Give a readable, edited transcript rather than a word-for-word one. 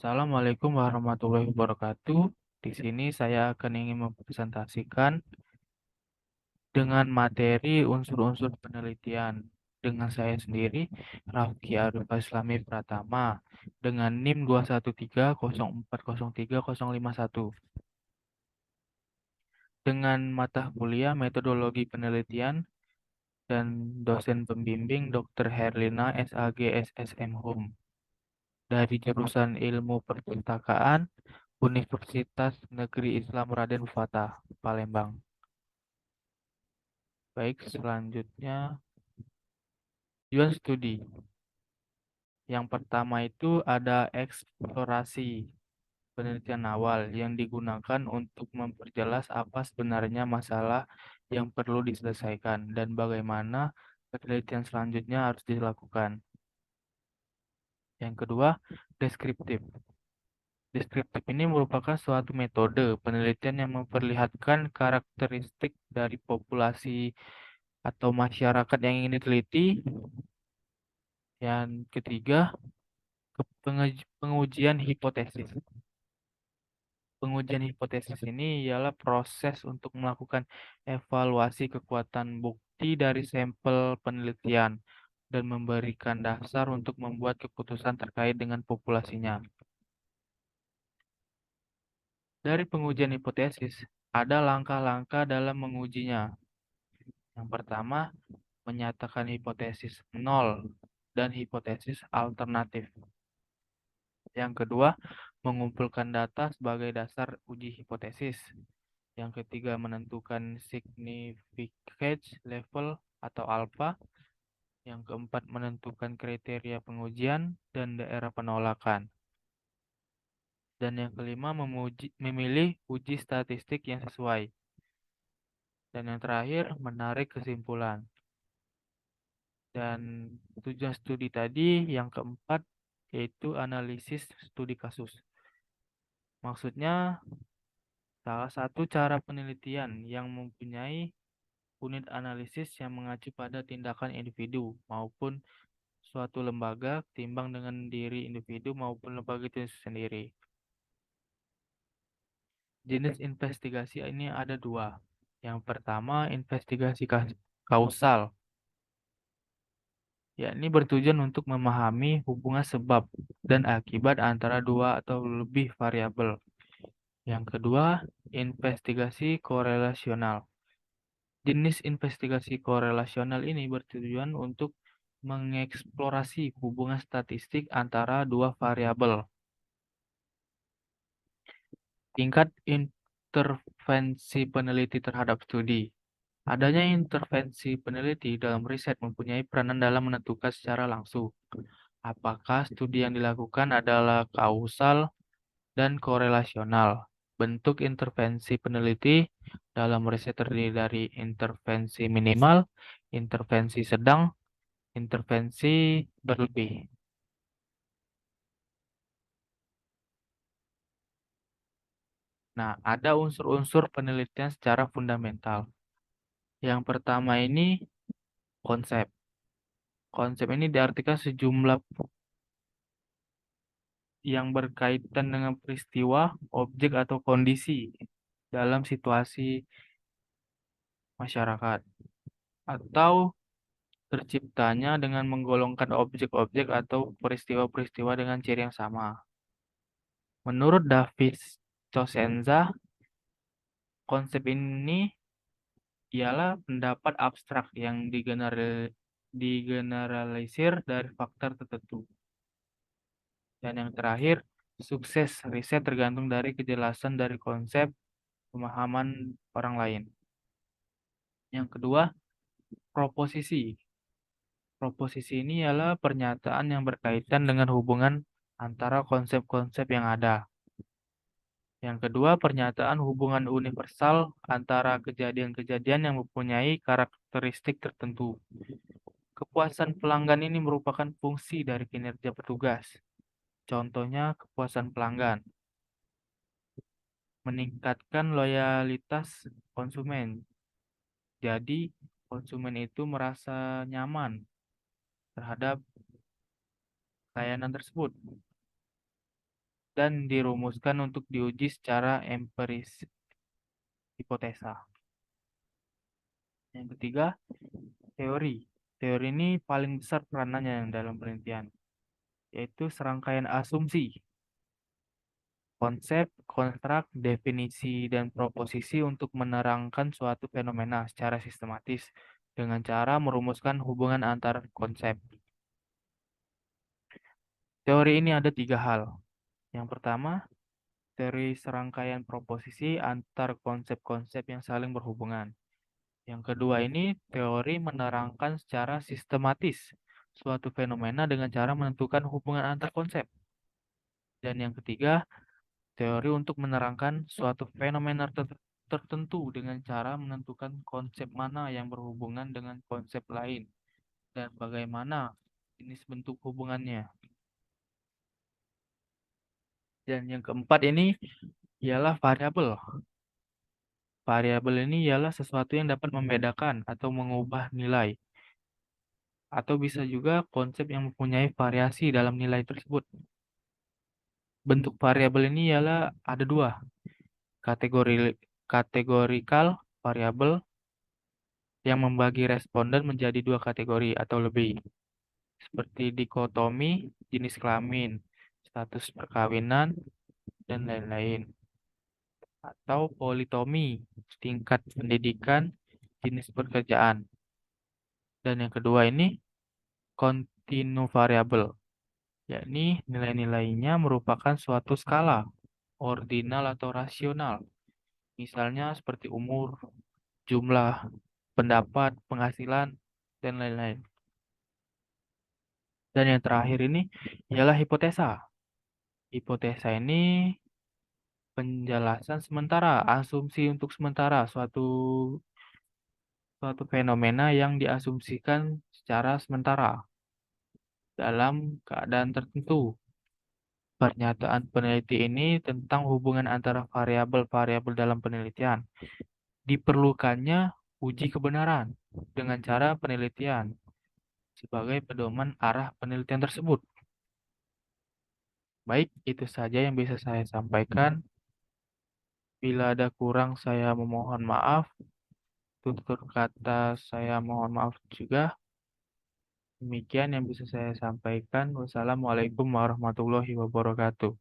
Assalamualaikum warahmatullahi wabarakatuh. Di sini saya akan ingin mempresentasikan dengan materi unsur-unsur penelitian dengan saya sendiri, Rafki Arif Islami Pratama, dengan NIM 213040351. Dengan mata kuliah Metodologi Penelitian dan dosen pembimbing Dr. Herlina SAG SSM Hum dari jurusan Ilmu Perpustakaan Universitas Negeri Islam Raden Fatah, Palembang. Baik, selanjutnya tujuan studi. Yang pertama itu ada eksplorasi penelitian awal yang digunakan untuk memperjelas apa sebenarnya masalah yang perlu diselesaikan dan bagaimana penelitian selanjutnya harus dilakukan. Yang kedua, deskriptif. Deskriptif ini merupakan suatu metode penelitian yang memperlihatkan karakteristik dari populasi atau masyarakat yang ingin diteliti. Yang ketiga, pengujian hipotesis. Pengujian hipotesis ini ialah proses untuk melakukan evaluasi kekuatan bukti dari sampel penelitian dan memberikan dasar untuk membuat keputusan terkait dengan populasinya. Dari pengujian hipotesis, ada langkah-langkah dalam mengujinya. Yang pertama, menyatakan hipotesis nol dan hipotesis alternatif. Yang kedua, mengumpulkan data sebagai dasar uji hipotesis. Yang ketiga, menentukan significance level atau alpha. Yang keempat, menentukan kriteria pengujian dan daerah penolakan. Dan yang kelima, memilih uji statistik yang sesuai. Dan yang terakhir, menarik kesimpulan. Dan tujuan studi tadi yang keempat yaitu analisis studi kasus. Maksudnya salah satu cara penelitian yang mempunyai unit analisis yang mengacu pada tindakan individu maupun suatu lembaga ketimbang dengan diri individu maupun lembaga itu sendiri. Jenis investigasi ini ada dua. Yang pertama, investigasi kausal, yakni bertujuan untuk memahami hubungan sebab dan akibat antara dua atau lebih variabel. Yang kedua, investigasi korelasional. Jenis investigasi korelasional ini bertujuan untuk mengeksplorasi hubungan statistik antara dua variabel. Tingkat intervensi peneliti terhadap studi. Adanya intervensi peneliti dalam riset mempunyai peranan dalam menentukan secara langsung apakah studi yang dilakukan adalah kausal dan korelasional. Bentuk intervensi peneliti dalam riset terdiri dari intervensi minimal, intervensi sedang, intervensi berlebih. Nah, ada unsur-unsur penelitian secara fundamental. Yang pertama ini konsep. Konsep ini diartikan sejumlah yang berkaitan dengan peristiwa, objek, atau kondisi dalam situasi masyarakat, atau terciptanya dengan menggolongkan objek-objek atau peristiwa-peristiwa dengan ciri yang sama. Menurut David Cosenza, konsep ini ialah pendapat abstrak yang digeneralisir dari faktor tertentu. Dan yang terakhir, sukses riset tergantung dari kejelasan dari konsep pemahaman orang lain. Yang kedua, proposisi. Proposisi ini ialah pernyataan yang berkaitan dengan hubungan antara konsep-konsep yang ada. Yang kedua, pernyataan hubungan universal antara kejadian-kejadian yang mempunyai karakteristik tertentu. Kepuasan pelanggan ini merupakan fungsi dari kinerja petugas. Contohnya, kepuasan pelanggan meningkatkan loyalitas konsumen. Jadi, konsumen itu merasa nyaman terhadap layanan tersebut. dan dirumuskan untuk diuji secara empiris hipotesa. Yang ketiga, teori. Teori ini paling besar peranannya dalam penelitian, yaitu serangkaian asumsi, konsep, konstruk, definisi, dan proposisi untuk menerangkan suatu fenomena secara sistematis dengan cara merumuskan hubungan antar konsep. Teori ini ada tiga hal. Yang pertama, teori serangkaian proposisi antar konsep-konsep yang saling berhubungan. Yang kedua ini teori menerangkan secara sistematis suatu fenomena dengan cara menentukan hubungan antar konsep. Dan yang ketiga, teori untuk menerangkan suatu fenomena tertentu dengan cara menentukan konsep mana yang berhubungan dengan konsep lain dan bagaimana jenis bentuk hubungannya. Dan yang keempat ini ialah variabel. Variabel ini ialah sesuatu yang dapat membedakan atau mengubah nilai, atau bisa juga konsep yang mempunyai variasi dalam nilai tersebut. Bentuk variabel ini ialah ada dua, kategorikal variabel yang membagi responden menjadi dua kategori atau lebih, seperti dikotomi, jenis kelamin, status perkawinan, dan lain-lain. Atau politomi, tingkat pendidikan, jenis pekerjaan. Dan yang kedua ini kontinu variabel, yakni nilai-nilainya merupakan suatu skala, ordinal atau rasional. Misalnya seperti umur, jumlah, pendapat, penghasilan, dan lain-lain. Dan yang terakhir ini ialah hipotesa. Hipotesa ini penjelasan sementara, asumsi untuk sementara suatu fenomena yang diasumsikan secara sementara dalam keadaan tertentu. Pernyataan peneliti ini tentang hubungan antara variabel-variabel dalam penelitian. Diperlukannya uji kebenaran dengan cara penelitian sebagai pedoman arah penelitian tersebut. Baik, itu saja yang bisa saya sampaikan. Bila ada kurang, saya memohon maaf. Tutur kata saya mohon maaf juga. Demikian yang bisa saya sampaikan. Wassalamualaikum warahmatullahi wabarakatuh.